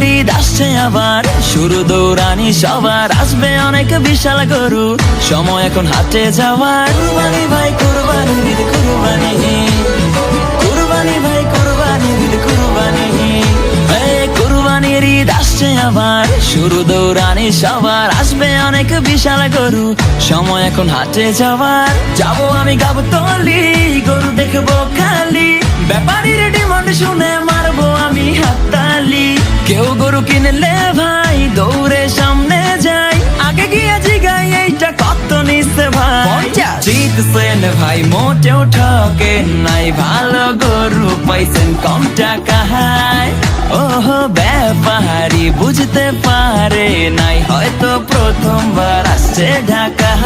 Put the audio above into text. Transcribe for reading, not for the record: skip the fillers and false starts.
কুরবানির ঈদ আসছে আবার, শুরু দৌড়ানি সবার, আসবে অনেক বিশাল গরু, সময় এখন হাটে যাওয়ার। কুরবানি ভাই কুরবানি ঈদ কুরবানি, কুরবানি ভাই কুরবানি ঈদ কুরবানি, কুরবানির ঈদ আসছে আবার, শুরু দৌড়ানি সবার, আসবে অনেক বিশাল গরু, সময় এখন হাটে যাওয়ার। যাবো আমি গাবতলী, গরু দেখবো খালি, ব্যাপারীর ডিমান্ড শুনে মারবো আমি হাততালি। কেউ গরু কিনলে ভাই দৌড়ে সামনে যাই, আগে গিয়ে জিগাই এইটা কত নিচ্ছে ভাই। জিতছেন ভাই মোটেও ঠকে নাই, ভালো গরু পাইছেন কম টাকায়। ওহো ব্যাপারী বুঝতে পারে নাই, হয়তো প্রথমবার আসছে ঢাকা।